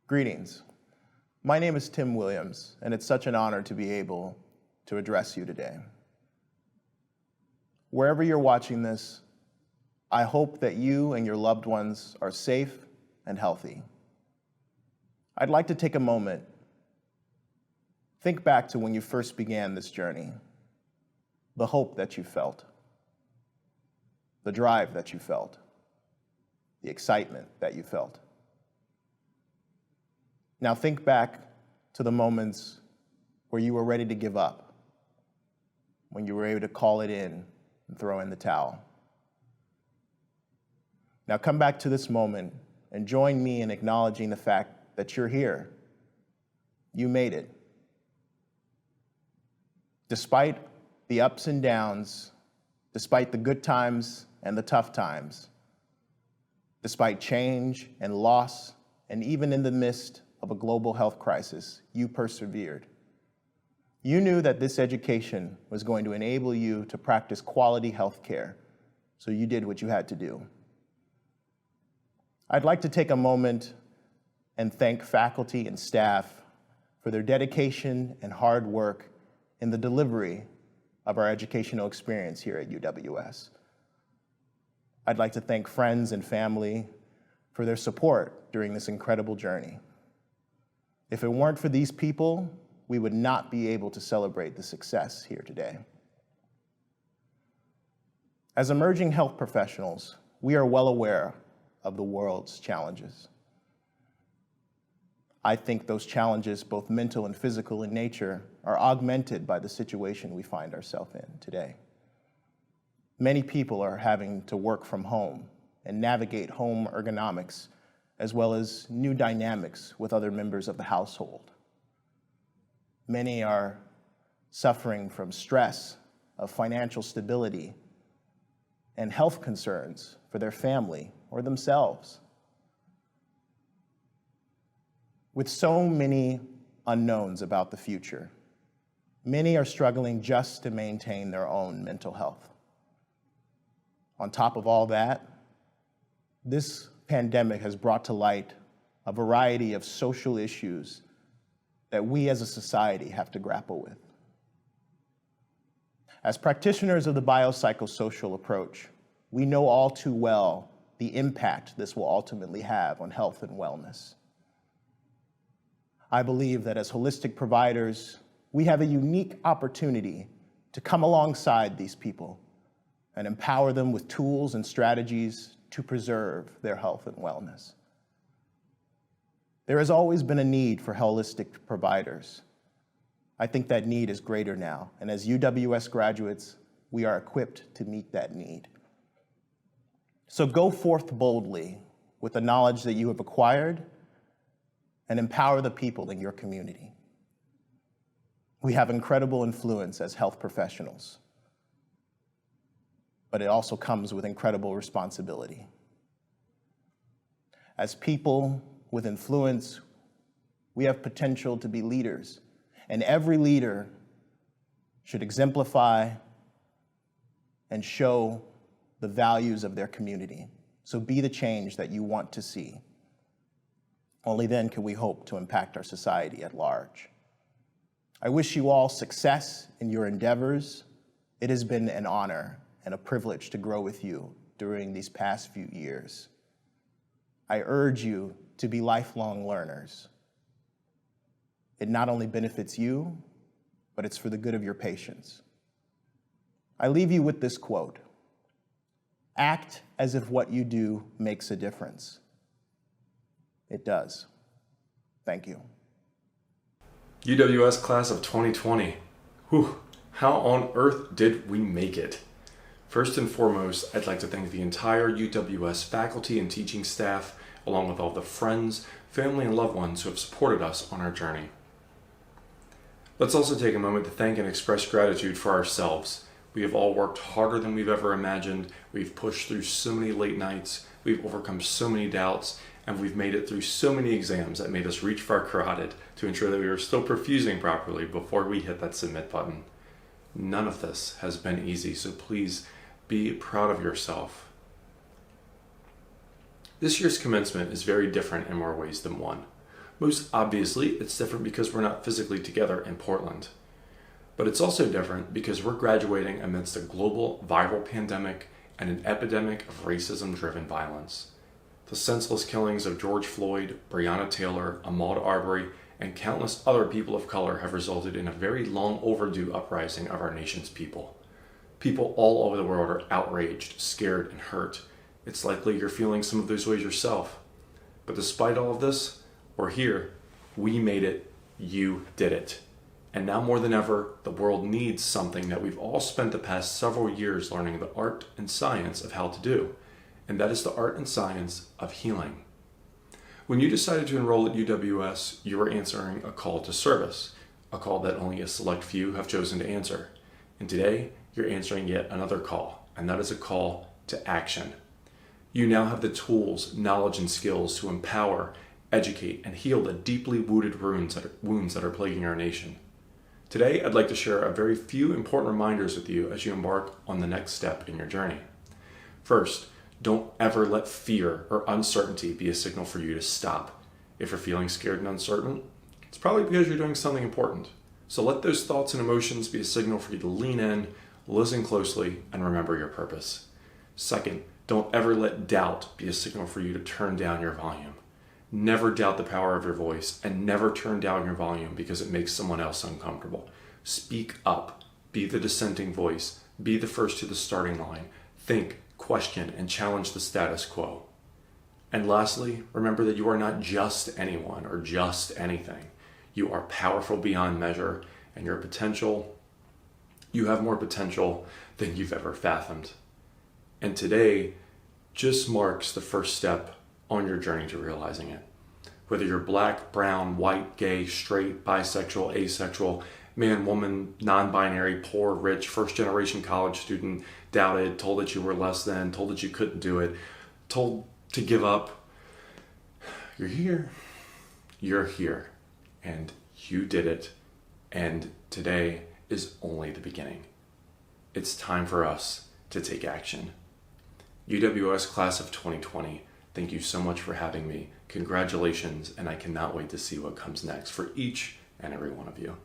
Greetings. My name is Tim Williams, and it's such an honor to be able to address you today. Wherever you're watching this, I hope that you and your loved ones are safe and healthy. I'd like to take a moment. Think back to when you first began this journey, the hope that you felt, the drive that you felt, the excitement that you felt. Now think back to the moments where you were ready to give up, when you were able to call it in and throw in the towel. Now come back to this moment and join me in acknowledging the fact that you're here. You made it. Despite the ups and downs, despite the good times and the tough times, despite change and loss, and even in the midst of a global health crisis, you persevered. You knew that this education was going to enable you to practice quality health care, so you did what you had to do. I'd like to take a moment and thank faculty and staff for their dedication and hard work in the delivery of our educational experience here at UWS. I'd like to thank friends and family for their support during this incredible journey. If it weren't for these people, we would not be able to celebrate the success here today. As emerging health professionals, we are well aware of the world's challenges. I think those challenges, both mental and physical in nature, are augmented by the situation we find ourselves in today. Many people are having to work from home and navigate home ergonomics, as well as new dynamics with other members of the household. Many are suffering from stress of financial stability and health concerns for their family or themselves. With so many unknowns about the future, many are struggling just to maintain their own mental health. On top of all that, this pandemic has brought to light a variety of social issues that we as a society have to grapple with. As practitioners of the biopsychosocial approach, we know all too well the impact this will ultimately have on health and wellness. I believe that as holistic providers, we have a unique opportunity to come alongside these people and empower them with tools and strategies to preserve their health and wellness. There has always been a need for holistic providers. I think that need is greater now, and as UWS graduates, we are equipped to meet that need. So go forth boldly with the knowledge that you have acquired and empower the people in your community. We have incredible influence as health professionals, but it also comes with incredible responsibility. As people with influence, we have potential to be leaders, and every leader should exemplify and show the values of their community. So be the change that you want to see. Only then can we hope to impact our society at large. I wish you all success in your endeavors. It has been an honor and a privilege to grow with you during these past few years. I urge you to be lifelong learners. It not only benefits you, but it's for the good of your patients. I leave you with this quote: act as if what you do makes a difference. It does. Thank you. UWS Class of 2020. Whew, how on earth did we make it? First and foremost, I'd like to thank the entire UWS faculty and teaching staff, along with all the friends, family, and loved ones who have supported us on our journey. Let's also take a moment to thank and express gratitude for ourselves. We have all worked harder than we've ever imagined. We've pushed through so many late nights. We've overcome so many doubts, and we've made it through so many exams that made us reach for our carotid to ensure that we were still perfusing properly before we hit that submit button. None of this has been easy, so please be proud of yourself. This year's commencement is very different in more ways than one. Most obviously, it's different because we're not physically together in Portland. But it's also different because we're graduating amidst a global viral pandemic and an epidemic of racism-driven violence. The senseless killings of George Floyd, Breonna Taylor, Ahmaud Arbery, and countless other people of color have resulted in a very long overdue uprising of our nation's people. People all over the world are outraged, scared, and hurt. It's likely you're feeling some of those ways yourself. But despite all of this, we're here. We made it. You did it. And now more than ever, the world needs something that we've all spent the past several years learning the art and science of how to do. And that is the art and science of healing. When you decided to enroll at UWS, you were answering a call to service, a call that only a select few have chosen to answer. And today, you're answering yet another call, and that is a call to action. You now have the tools, knowledge, and skills to empower, educate, and heal the deeply rooted wounds that are plaguing our nation. Today, I'd like to share a very few important reminders with you as you embark on the next step in your journey. First, don't ever let fear or uncertainty be a signal for you to stop. If you're feeling scared and uncertain, it's probably because you're doing something important. So let those thoughts and emotions be a signal for you to lean in, listen closely, and remember your purpose. Second, don't ever let doubt be a signal for you to turn down your volume. Never doubt the power of your voice, and never turn down your volume because it makes someone else uncomfortable. Speak up. Be the dissenting voice. Be the first to the starting line. Think, question, and challenge the status quo. And lastly, remember that you are not just anyone or just anything. You are powerful beyond measure, and you have more potential than you've ever fathomed. And today just marks the first step on your journey to realizing it. Whether you're black, brown, white, gay, straight, bisexual, asexual, man, woman, non-binary, poor, rich, first-generation college student, doubted, told that you were less than, told that you couldn't do it, told to give up, you're here. You're here. And you did it. And today is only the beginning. It's time for us to take action. UWS Class of 2020, thank you so much for having me. Congratulations, and I cannot wait to see what comes next for each and every one of you.